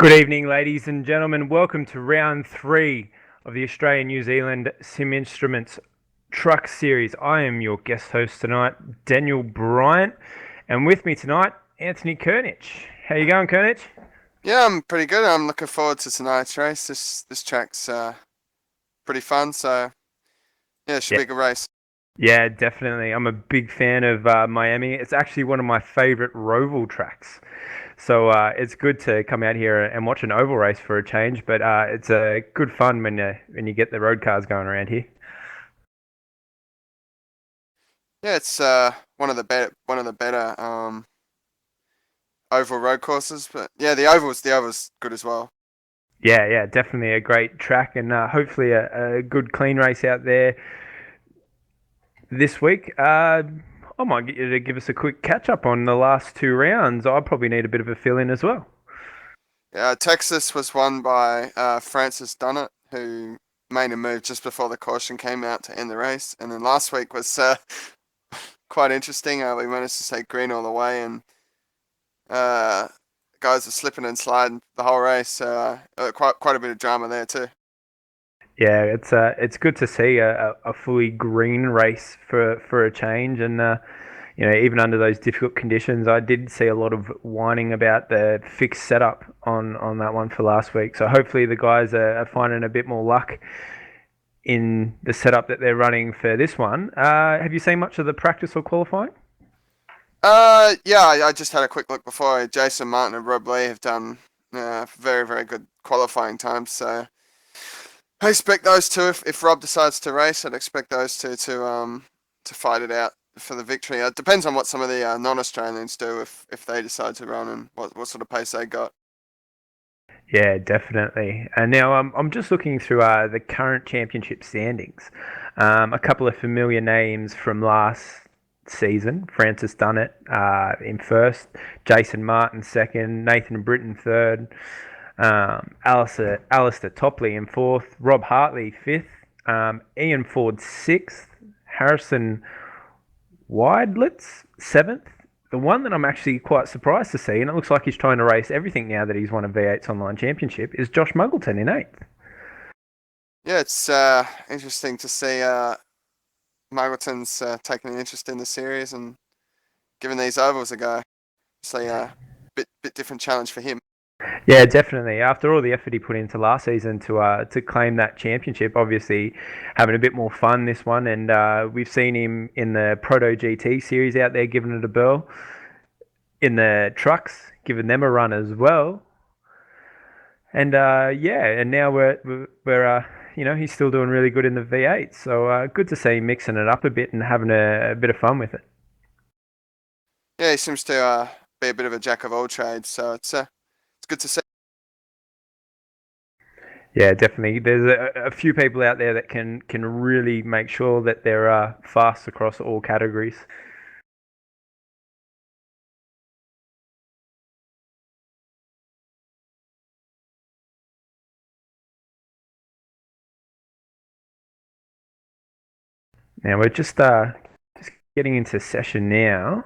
Good evening, ladies and gentlemen. Welcome to round 3 of the Australia-New Zealand Sim Instruments Truck Series. I am your guest host tonight, Daniel Bryant, and with me tonight, Anthony Kernich. How you going, Kernich? Yeah, I'm pretty good. I'm looking forward to tonight's race. This track's pretty fun, so yeah, it should Yeah, be a good race. yeah, definitely. I'm a big fan of Miami. It's actually one of my favorite roval tracks. So it's good to come out here and watch an oval race for a change, but it's a good fun when you get the road cars going around here. Yeah, it's one of the better oval road courses, but yeah, the oval's good as well. Yeah, yeah, definitely a great track, and hopefully a good clean race out there this week. I might get you to give us a quick catch up on the last 2 rounds. I probably need a bit of a fill in as well. Yeah, Texas was won by Francis Dunnett, who made a move just before the caution came out to end the race, and then last week was quite interesting. We managed to stay green all the way, and uh, guys were slipping and sliding the whole race. So quite a bit of drama there too. Yeah, it's good to see a fully green race for a change, and even under those difficult conditions, I did see a lot of whining about the fixed setup on that one for last week. So hopefully the guys are finding a bit more luck in the setup that they're running for this one. Have you seen much of the practice or qualifying? Yeah, I just had a quick look before. Jason Martin and Rob Lee have done very, very good qualifying times. So I expect those two. If Rob decides to race, I'd expect those two to fight it out for the victory. It depends on what some of the non-Australians do if they decide to run and what sort of pace they got. Yeah, definitely. And now I'm just looking through the current championship standings. A couple of familiar names from last season. Francis Dunnett in first, Jason Martin second, Nathan Britton third, Alistair Topley in fourth, Rob Hartley fifth, Ian Ford sixth, Harrison Widelitz seventh. The one that I'm actually quite surprised to see, and it looks like he's trying to race everything now that he's won a V8's online championship, is Josh Muggleton in eighth. Yeah, it's interesting to see Margleton's taking an interest in the series and giving these ovals a go. It's a bit different challenge for him. Yeah, definitely. After all the effort he put into last season to claim that championship, obviously having a bit more fun this one, and we've seen him in the Proto GT series out there giving it a burl, in the trucks giving them a run as well, and and now we're he's still doing really good in the V8, so good to see him mixing it up a bit and having a bit of fun with it. Yeah, he seems to be a bit of a jack of all trades, so it's good to see. Yeah, definitely. There's a few people out there that can really make sure that they're fast across all categories. Now we're just getting into session now.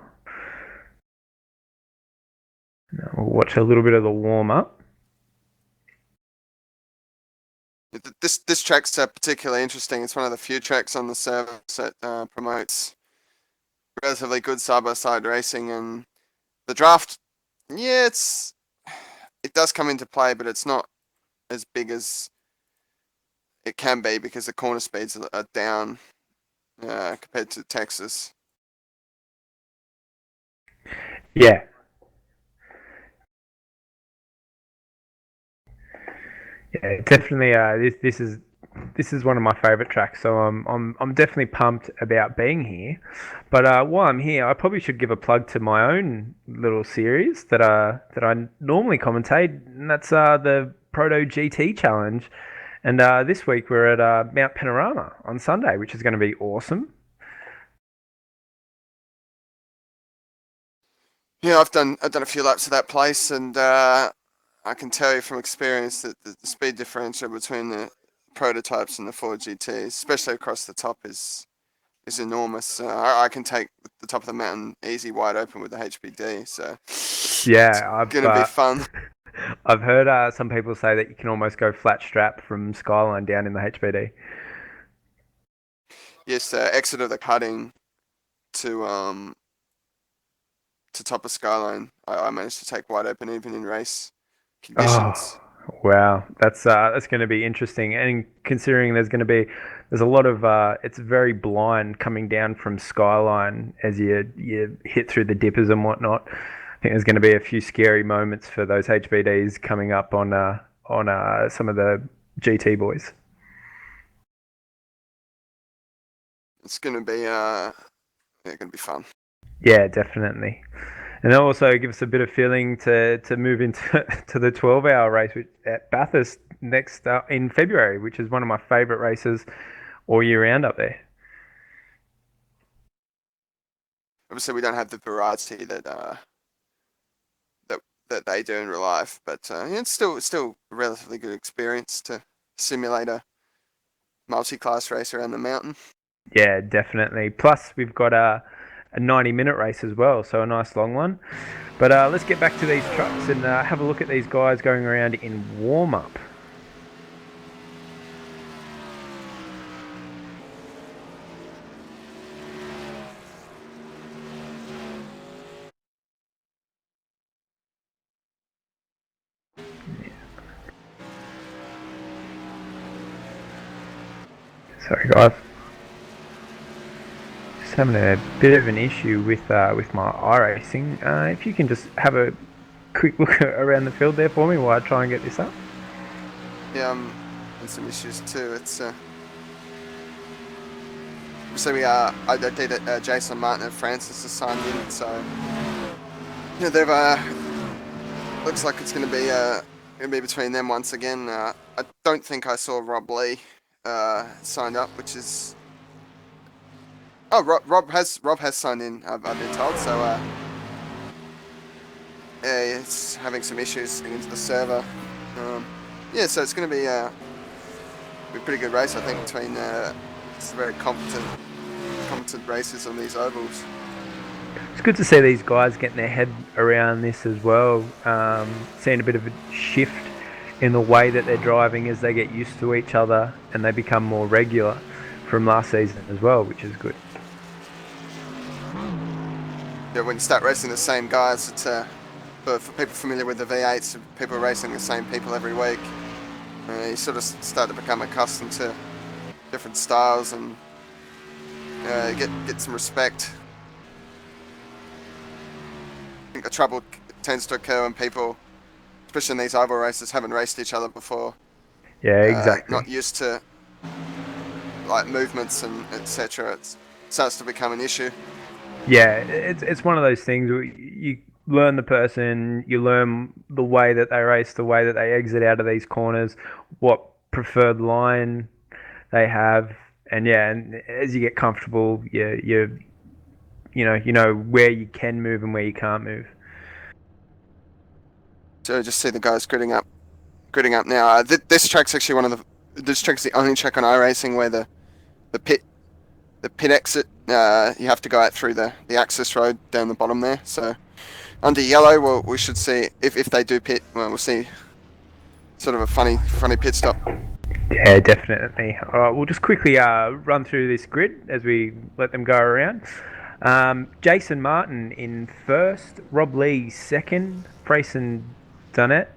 Now we'll watch a little bit of the warm up. This track's particularly interesting. It's one of the few tracks on the service that promotes relatively good side by side racing, and the draft. Yeah, it does come into play, but it's not as big as it can be because the corner speeds are down compared to Texas. Yeah, yeah, definitely. This is one of my favourite tracks, so I'm definitely pumped about being here. But while I'm here, I probably should give a plug to my own little series that I normally commentate, and that's the Proto GT Challenge. And this week we're at Mount Panorama on Sunday, which is going to be awesome. Yeah, I've done a few laps of that place, and I can tell you from experience that the speed differential between the prototypes and the Ford GTs, especially across the top, is is enormous. I can take the top of the mountain easy, wide open with the HPD. So it's Yeah, gonna be fun. I've heard some people say that you can almost go flat strap from Skyline down in the HBD. Yes, exit of the cutting to top of Skyline. I managed to take wide open even in race conditions. Oh, wow, that's going to be interesting. And considering there's a lot of it's very blind coming down from Skyline as you hit through the dippers and whatnot. I think there's going to be a few scary moments for those HBDs coming up on some of the GT boys. It's gonna be fun. Yeah, definitely. And it also gives us a bit of feeling to move into to the 12-hour race at Bathurst next in February, which is one of my favourite races all year round up there. Obviously, we don't have the variety that they do in real life, but it's still a relatively good experience to simulate a multi-class race around the mountain. Yeah, definitely. Plus, we've got a 90-minute race as well, so a nice long one. But let's get back to these trucks and have a look at these guys going around in warm-up. Sorry, guys. Just having a bit of an issue with my iRacing. If you can just have a quick look around the field there for me while I try and get this up. Yeah, and some issues too. It's so I did it. Jason Martin and Francis are signed in, so yeah, they've looks like it's gonna be between them once again. I don't think I saw Rob Lee signed up, which is Rob has signed in. I've been told. So yeah, it's having some issues getting into the server. Yeah, so it's going to be a pretty good race, I think, between it's very competent races on these ovals. It's good to see these guys getting their head around this as well. Seeing a bit of a shift in the way that they're driving as they get used to each other and they become more regular from last season as well, which is good. Yeah, when you start racing the same guys, it's for people familiar with the V8s, people racing the same people every week. You sort of start to become accustomed to different styles and get some respect. I think the trouble tends to occur when people, especially in these oval races, haven't raced each other before. Yeah, exactly. Not used to like movements and etc. It starts to become an issue. Yeah, it's one of those things where you learn the person, you learn the way that they race, the way that they exit out of these corners, what preferred line they have, and yeah, and as you get comfortable, you know where you can move and where you can't move. So just see the guys gridding up now. This track's actually this track's the only track on iRacing where the pit exit, you have to go out through the access road down the bottom there. So under yellow, we should see if they do pit. Well, we'll see sort of a funny pit stop. Yeah, definitely. All right, we'll just quickly run through this grid as we let them go around. Jason Martin in first, Rob Lee second, Frayson Dunnett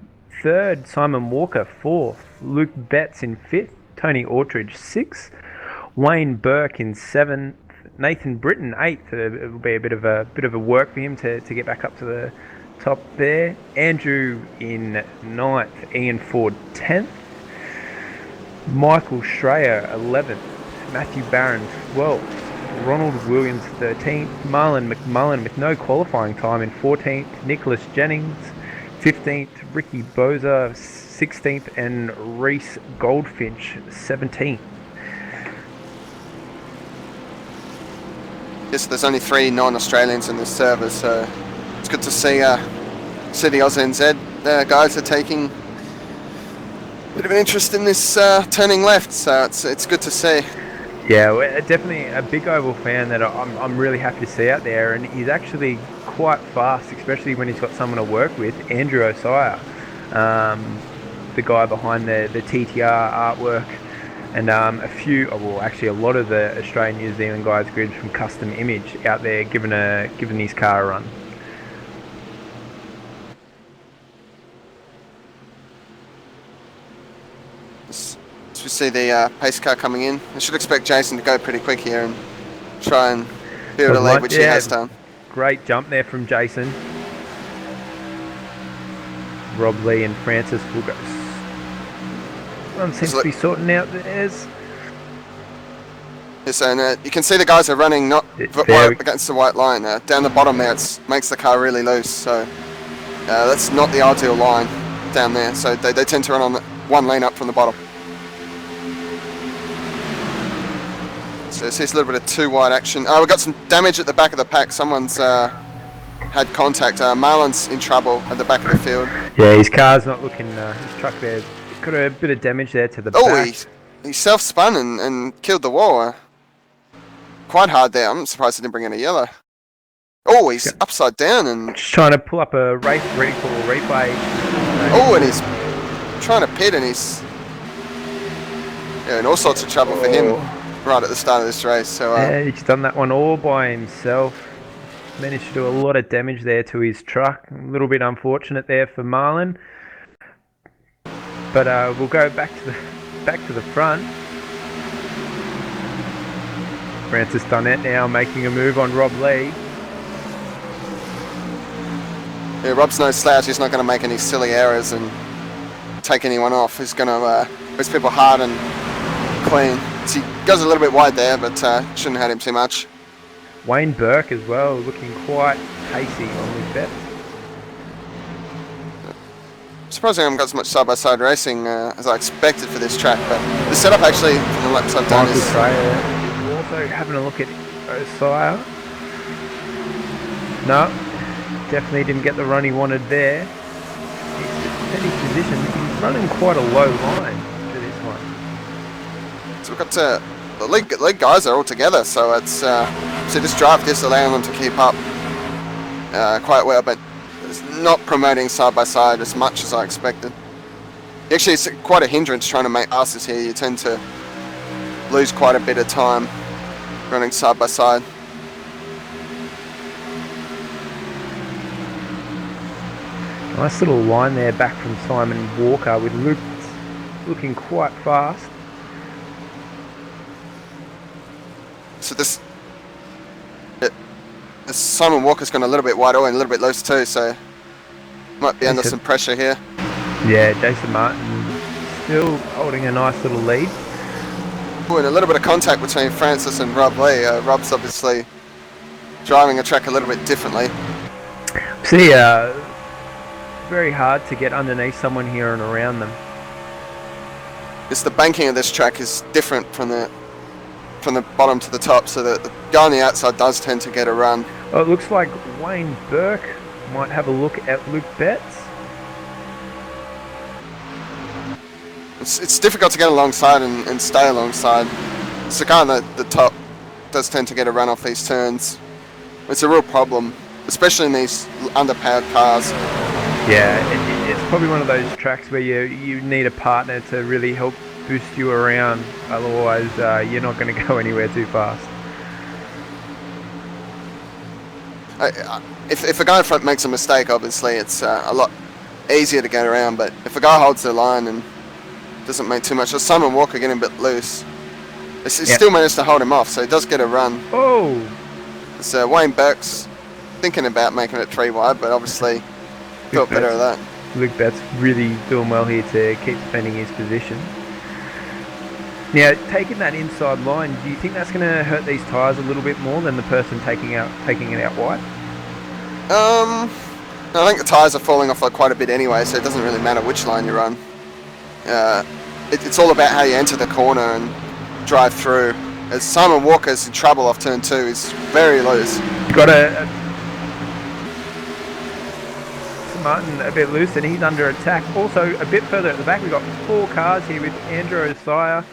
third, Simon Walker fourth, Luke Betts in fifth, Tony Ortridge sixth, Wayne Burke in seventh, Nathan Britton eighth. It will be a bit of a work for him to get back up to the top there. Andrew in ninth, Ian Ford 10th, Michael Schreier 11th, Matthew Barron 12th, Ronald Williams 13th, Marlon McMullen with no qualifying time in 14th, Nicholas Jennings 15th, Ricky Boza 16th, and Reese Goldfinch 17th. Yes, there's only 3 non-Australians in this server, so it's good to see the Aussie NZ guys are taking a bit of an interest in this turning left, so it's good to see. Yeah, we're definitely a big oval fan that I'm really happy to see out there, and he's actually quite fast, especially when he's got someone to work with, Andrew Osire, the guy behind the TTR artwork, and well, actually a lot of the Australian New Zealand guys grids from Custom Image out there giving his car a run. As we see the pace car coming in, I should expect Jason to go pretty quick here and try and build a lead, which he has done. Great jump there from Jason. Rob Lee and Francis will go. One seems to be sorting out theirs. Yes, and you can see the guys are running not against the white line. Down the bottom there, it makes the car really loose. So that's not the ideal line down there. So they tend to run on one lane up from the bottom. So it's a little bit of too wide action. We've got some damage at the back of the pack. Someone's had contact. Marlon's in trouble at the back of the field. Yeah, his car's not looking, his truck there, got a bit of damage there to the back. He self-spun and killed the wall. Quite hard there. I'm surprised he didn't bring in a yellow. Oh, he's upside down and... Just trying to pull up a race recall replay. Oh, and he's trying to pit and he's... Yeah, in all sorts of trouble for him right at the start of this race. So yeah, he's done that one all by himself. Managed to do a lot of damage there to his truck. A little bit unfortunate there for Marlon. But we'll go back to the front. Francis Dunnett now making a move on Rob Lee. Yeah, Rob's no slouch. He's not going to make any silly errors and take anyone off. He's going to race people hard and clean. So he goes a little bit wide there, but shouldn't have had him too much. Wayne Burke as well, looking quite pacey on his bet. Surprising I haven't got as much side-by-side racing as I expected for this track, but the setup actually from the laps I've done is... Also having a look at Osire. No, definitely didn't get the run he wanted there. He's steady position. He's running quite a low line for this one. So we've got the league guys are all together, so it's so this draft is allowing them to keep up quite well, but it's not promoting side by side as much as I expected. Actually, it's quite a hindrance trying to make passes here. You tend to lose quite a bit of time running side by side. Nice little line there back from Simon Walker with Luke looking quite fast. So this Simon Walker's gone a little bit wide and a little bit loose too, so might be under some pressure here. Yeah, Jason Martin still holding a nice little lead. Ooh, and a little bit of contact between Francis and Rob Lee. Rob's obviously driving a track a little bit differently. See, very hard to get underneath someone here and around them. It's the banking of this track is different from the bottom to the top, so the guy on the outside does tend to get a run. Oh, it looks like Wayne Burke might have a look at Luke Betts. It's difficult to get alongside and stay alongside. So the guy on the top does tend to get a run off these turns. It's a real problem, especially in these underpowered cars. Yeah, it's probably one of those tracks where you need a partner to really help boost you around, otherwise you're not going to go anywhere too fast. If a guy in front makes a mistake, obviously it's a lot easier to get around, but if a guy holds the line and doesn't make too much, Simon Walker getting a bit loose, he still managed to hold him off, so he does get a run. Oh! So Wayne Burke's thinking about making it 3 wide, but obviously felt better of that. Luke Betts really doing well here to keep defending his position. Now, taking that inside line, do you think that's going to hurt these tyres a little bit more than the person taking it out wide? I think the tyres are falling off quite a bit anyway, so it doesn't really matter which line you run. It's all about how you enter the corner and drive through. As Simon Walker's in trouble off turn 2, he's very loose. Got Martin a bit loose and he's under attack. Also a bit further at the back we've got 4 cars here with Andrew Osire.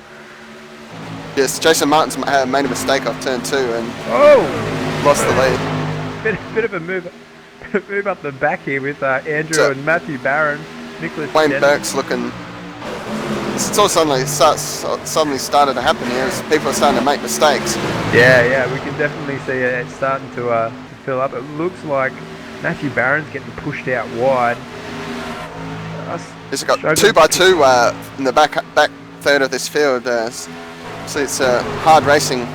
Yes, Jason Martin's made a mistake off turn 2 and Oh! lost the lead. Bit of a move up the back here with Andrew So- and Matthew Barron. Nicholas Wayne Jennings. Burke's looking. It's all suddenly started to happen here as people are starting to make mistakes. Yeah, we can definitely see it starting to fill up. It looks like Matthew Barron's getting pushed out wide. He's got 2x2 in the back third of this field. So it's hard racing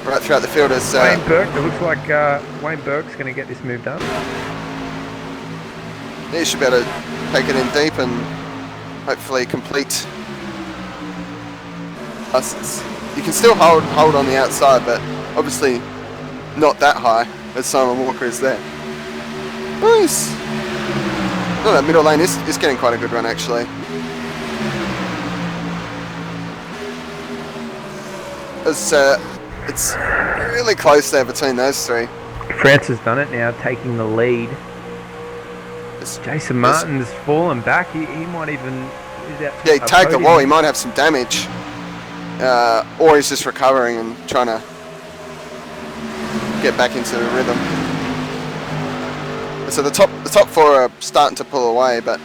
right throughout the field. As Wayne Burke, it looks like Wayne Burke's going to get this move done. He should be able to take it in deep and hopefully complete. You can still hold on the outside, but obviously not that high as Simon Walker is there. Nice. Oh, that middle lane is getting quite a good run actually. It's really close there between those three. France has done it now, taking the lead. Jason Martin's fallen back. He might even... Yeah, he tagged the wall. He might have some damage. Or he's just recovering and trying to get back into the rhythm. So the top four are starting to pull away, but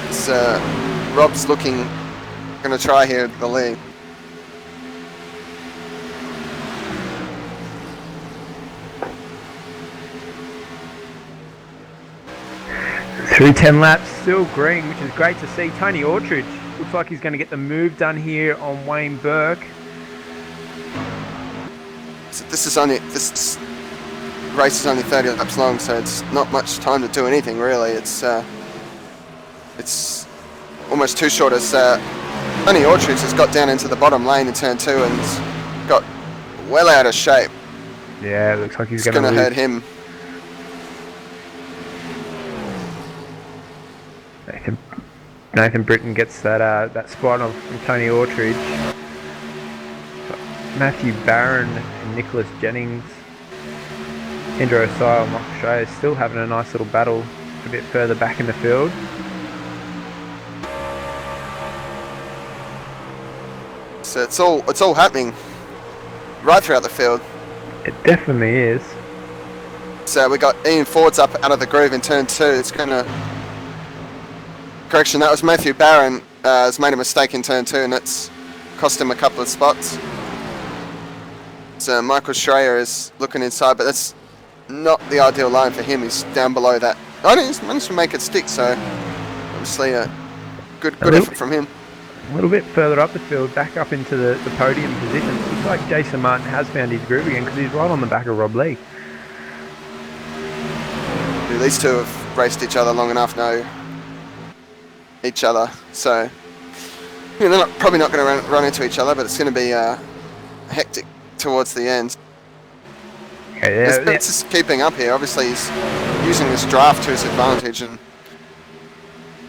it's, Rob's going to try here at the lead. Through 10 laps, still green, which is great to see. Tony Ortridge looks like he's going to get the move done here on Wayne Burke. So this race is only 30 laps long, so it's not much time to do anything really. It's almost too short as Tony Ortridge has got down into the bottom lane in turn 2 and got well out of shape. Yeah, it looks like he's going to hurt him. Nathan Britton gets that spot on from Tony Ortridge. Matthew Barron and Nicholas Jennings. Andrew Osile and Michael Shea is still having a nice little battle a bit further back in the field. So it's all happening right throughout the field. It definitely is. So we got Ian Ford's up out of the groove in turn 2. It's going to... Correction, that was Matthew Barron has made a mistake in turn 2 and that's cost him a couple of spots. So Michael Schreier is looking inside, but that's not the ideal line for him. He's down below that. Oh, he's managed to make it stick, so obviously a good effort from him. A little bit further up the field, back up into the podium position. It looks like Jason Martin has found his groove again because he's right on the back of Rob Lee. These two have raced each other long enough now. Each other, so they're probably not going to run into each other, but it's going to be hectic towards the end. Okay, It's just keeping up here. Obviously, he's using this draft to his advantage, and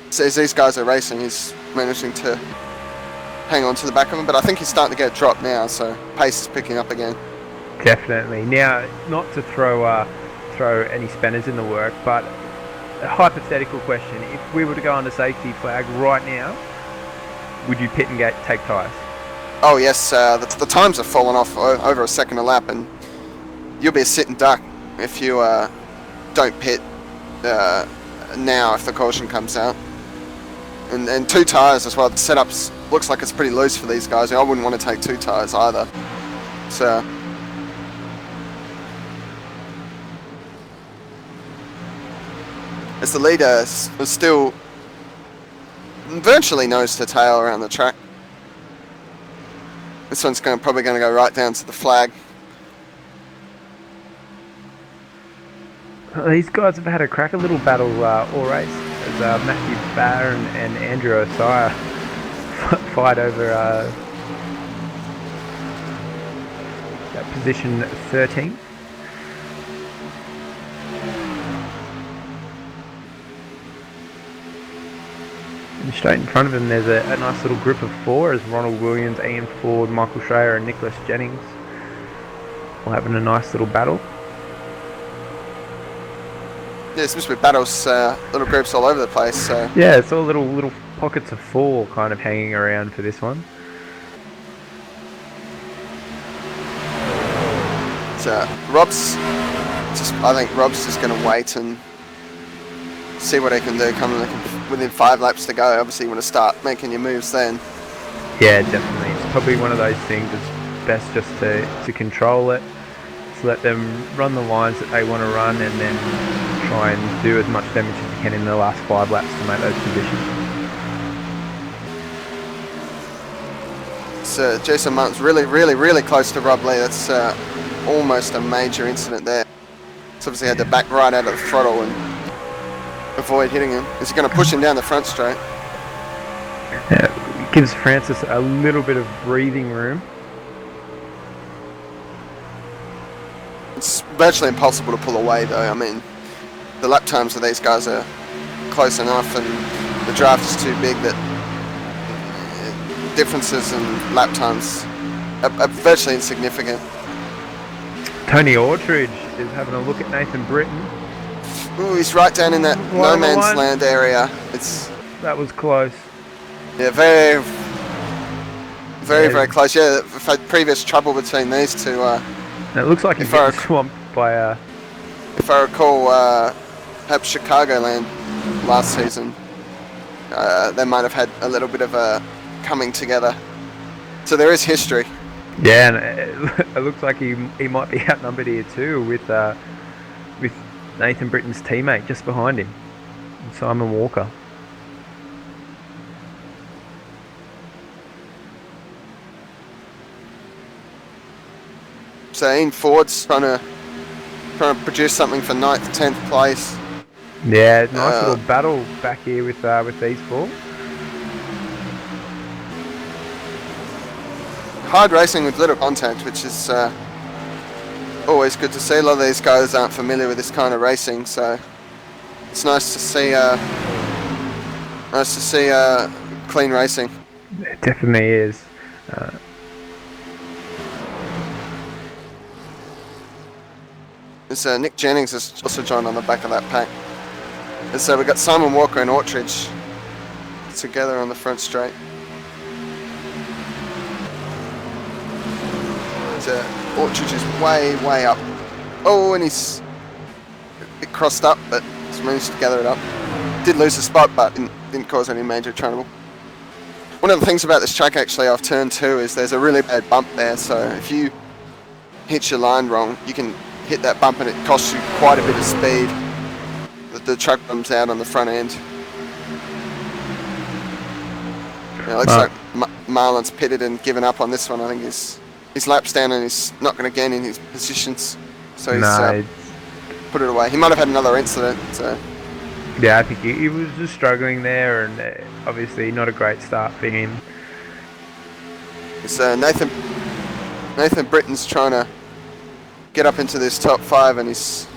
so as these guys are racing, he's managing to hang on to the back of them. But I think he's starting to get dropped now, so pace is picking up again. Definitely. Now, not to throw any spanners in the work, but a hypothetical question: if we were to go on the safety flag right now, would you pit and take tyres? Oh yes, the times have fallen off over a second a lap, and you'll be a sitting duck if you don't pit now if the caution comes out. And 2 tyres as well. The setup looks like it's pretty loose for these guys. I wouldn't want to take 2 tyres either. So. As the leader was still virtually nose to tail around the track. This one's probably going to go right down to the flag. These guys have had a crack, a little battle all race as Matthew Barron and Andrew Osire fight over that position 13. And straight in front of him there's a nice little group of 4 as Ronald Williams, Ian Ford, Michael Schreier and Nicholas Jennings all having a nice little battle. Yeah, it seems to be battles, little groups all over the place. So. Yeah, it's all little pockets of 4 kind of hanging around for this one. So I think Rob's just going to wait and see what he can do. Coming within 5 laps to go, obviously you want to start making your moves then. Yeah, definitely. It's probably one of those things that's best just to control it, to let them run the lines that they want to run, and then try and do as much damage as you can in the last 5 laps to make those positions. So Jason Martin's really close to Rob Lee. That's almost a major incident there. He's obviously had to back right out of the throttle and avoid hitting him. Is he going to push him down the front straight? It gives Francis a little bit of breathing room. It's virtually impossible to pull away though. I mean, the lap times of these guys are close enough and the draft is too big that differences in lap times are virtually insignificant. Tony Ortridge is having a look at Nathan Britton. Ooh, he's right down in that no man's land area. That was close. Yeah, very close. Yeah, we've had previous trouble between these two. It looks like he's getting swamped by if I recall, perhaps Chicagoland last season. They might have had a little bit of a coming together. So there is history. Yeah, and it looks like he might be outnumbered here too with Nathan Britton's teammate just behind him, Simon Walker. So Ian Ford's trying to produce something for 9th, 10th place. Yeah, nice little battle back here with these four. Hard racing with little contact, which is always good to see. A lot of these guys aren't familiar with this kind of racing, so it's nice to see clean racing. It definitely is. Nick Jennings has also joined on the back of that pack. And so we've got Simon Walker and Ortridge together on the front straight. So Ortridge is way up. Oh, and he's a bit crossed up, but he's managed to gather it up. Did lose a spot, but didn't cause any major trouble. One of the things about this track actually off turn 2 is there's a really bad bump there, so if you hit your line wrong, you can hit that bump and it costs you quite a bit of speed. The truck comes out on the front end. Yeah, it looks like Marlon's pitted and given up on this one. I think his lap's down and he's not going to gain in his positions, so he's put it away. He might have had another incident. So. Yeah, I think he was just struggling there, and obviously not a great start for him. So Nathan Britton's trying to get up into this top 5, and he's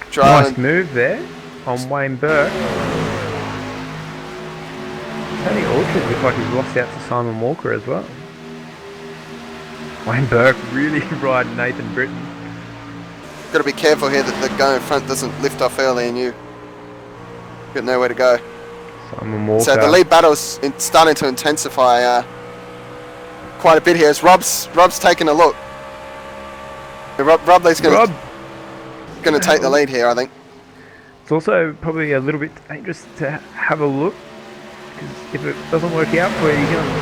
driving. Nice move there on Wayne Burke. Tony Orchard looks like he's lost out to Simon Walker as well. Wayne Burke really riding Nathan Britton. Got to be careful here that the guy in front doesn't lift off early and you got nowhere to go. Simon Walker. So the lead battle's starting to intensify quite a bit here as Rob's taking a look. Rob Lee's going to take the lead here, I think. It's also probably a little bit dangerous to have a look, because if it doesn't work out for you, you're going to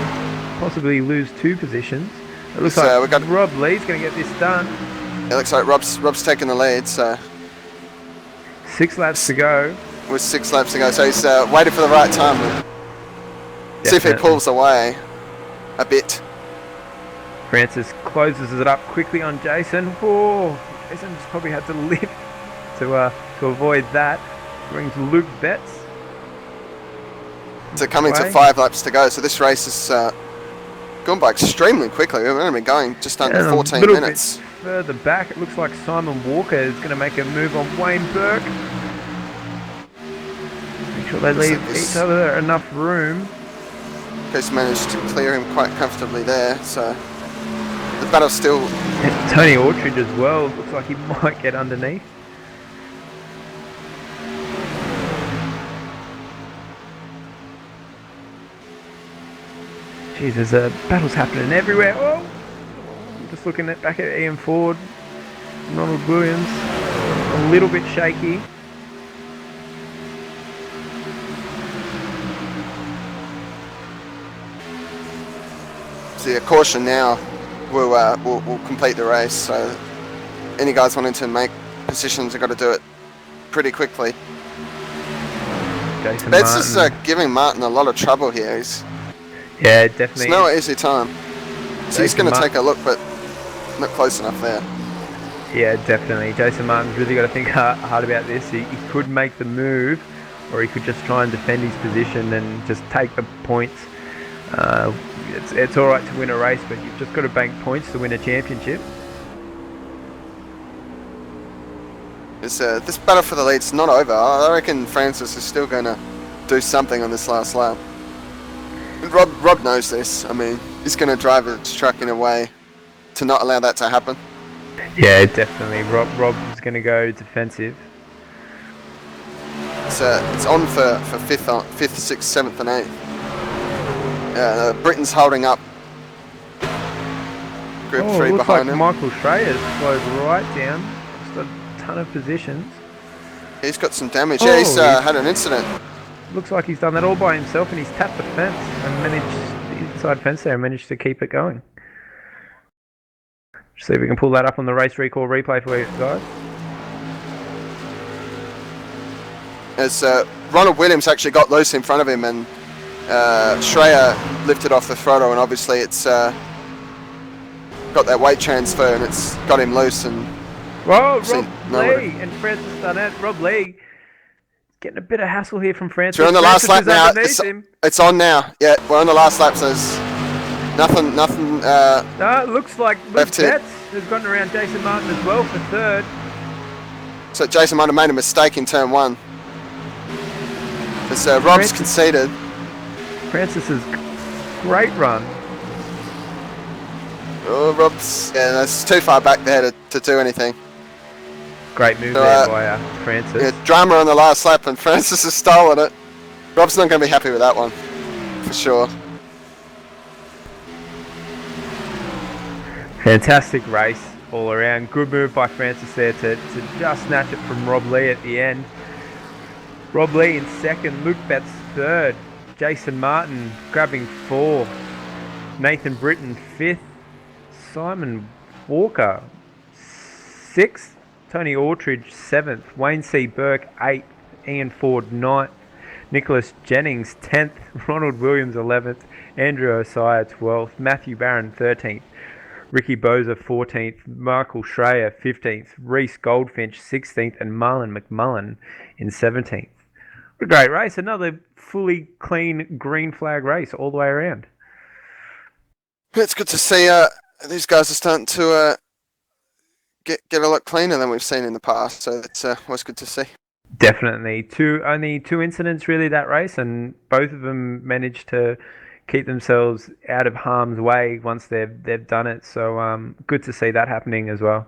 possibly lose 2 positions. It looks like Rob Lee's going to get this done. It looks like Rob's taking the lead, so 6 laps to go. With 6 laps to go, so he's waiting for the right time. See if he pulls away a bit. Francis closes it up quickly on Jason. Oh, Jason just probably had to lift to avoid that. Brings Luke Betts. So coming to 5 laps to go, so this race is gone by extremely quickly. We've only been going just under 14 minutes. Bit further back, it looks like Simon Walker is going to make a move on Wayne Burke. Make sure they leave each other enough room. He's managed to clear him quite comfortably there, so the battle's still... And Tony Orchard as well, looks like he might get underneath. Jeez, there's battles happening everywhere. Oh! Just looking at back at Ian Ford, Ronald Williams, a little bit shaky. See, a caution now will complete the race. So any guys wanting to make positions have got to do it pretty quickly. That's just giving Martin a lot of trouble here. Yeah, definitely. It's no easy time. So he's going to take a look, but not close enough there. Yeah, definitely. Jason Martin's really got to think hard about this. He could make the move, or he could just try and defend his position and just take the points. It's all right to win a race, but you've just got to bank points to win a championship. This battle for the lead's not over. I reckon Francis is still going to do something on this last lap. Rob knows this. I mean, he's going to drive his truck in a way to not allow that to happen. Yeah, definitely. Rob is going to go defensive. It's on for 5th, 6th, 7th and 8th. Britain's holding up. Group 3 looks behind like him. Michael Schreier's slowed right down. Just a ton of positions. He's got some damage. Yeah, he's had an incident. Looks like he's done that all by himself, and he's tapped the fence and managed the inside fence there and managed to keep it going. See if we can pull that up on the race recall replay for you guys. As Ronald Williams actually got loose in front of him, and Schreier lifted off the throttle, and obviously it's got that weight transfer and it's got him loose. And Rob Lee and Francis Dunnett. Rob Lee getting a bit of hassle here from Francis. So we're on the last lap now. It's on now. Yeah, we're on the last lap. So there's nothing. No, it looks like Luke Betts has gotten around Jason Martin as well for 3rd. So Jason Martin made a mistake in turn 1. As Rob's conceded. Francis's great run. Oh, Rob's that's too far back there to do anything. Great move there by Francis. Yeah, drama on the last lap, and Francis has stolen it. Rob's not going to be happy with that one, for sure. Fantastic race all around. Good move by Francis there to just snatch it from Rob Lee at the end. Rob Lee in 2nd, Luke Betts 3rd, Jason Martin grabbing 4th, Nathan Britton 5th, Simon Walker 6th, Tony Autridge 7th, Wayne C. Burke 8th, Ian Ford 9th, Nicholas Jennings 10th, Ronald Williams 11th, Andrew Osaya 12th, Matthew Barron 13th, Ricky Boza 14th, Michael Schreier 15th, Reese Goldfinch 16th, and Marlon McMullen in 17th. What a great race. Another fully clean green flag race all the way around. It's good to see these guys are starting to get a lot cleaner than we've seen in the past, so it's always good to see. Definitely. Only two incidents really that race, and both of them managed to keep themselves out of harm's way once they've done it. So good to see that happening as well.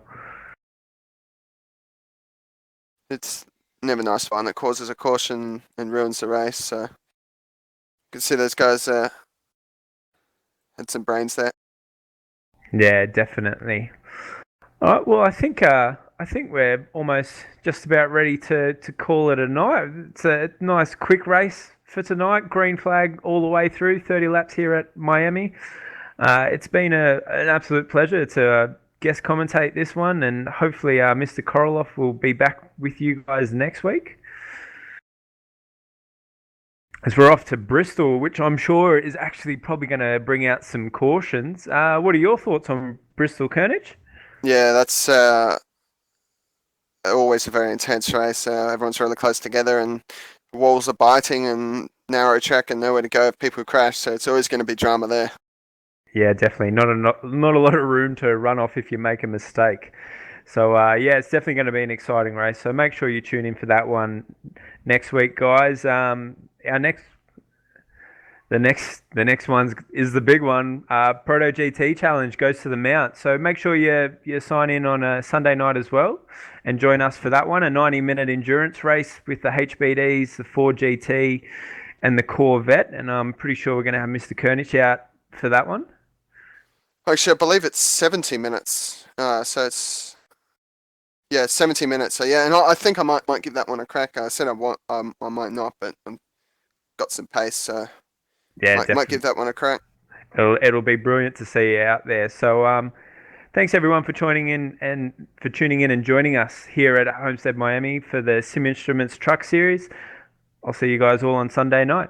It's never nice one that causes a caution and ruins the race. So good to see those guys had some brains there. Yeah, definitely. All right. Well, I think we're almost just about ready to call it a night. It's a nice quick race for tonight. Green flag all the way through, 30 laps here at Miami. It's been an absolute pleasure to guest commentate this one, and hopefully Mr. Korolev will be back with you guys next week. As we're off to Bristol, which I'm sure is actually probably going to bring out some cautions. What are your thoughts on Bristol, Kernich? Yeah, that's always a very intense race. Everyone's really close together, and walls are biting, and narrow track and nowhere to go if people crash. So it's always going to be drama there. Yeah, definitely. Not a lot of room to run off if you make a mistake. So yeah, it's definitely going to be an exciting race. So make sure you tune in for that one next week, guys. The next one is the big one. Proto GT Challenge goes to the Mount. So make sure you sign in on a Sunday night as well and join us for that one. A 90-minute endurance race with the HBDs, the Ford GT, and the Corvette. And I'm pretty sure we're going to have Mr. Kernich out for that one. Actually, I believe it's 70 minutes. So it's 70 minutes. So yeah, and I think I might give that one a crack. I said I might not, but I've got some pace, so Yeah, might give definitely. that one a crack. It'll be brilliant to see you out there. So thanks everyone for tuning in and joining us here at Homestead Miami for the Sim Instruments Truck Series. I'll see you guys all on Sunday night.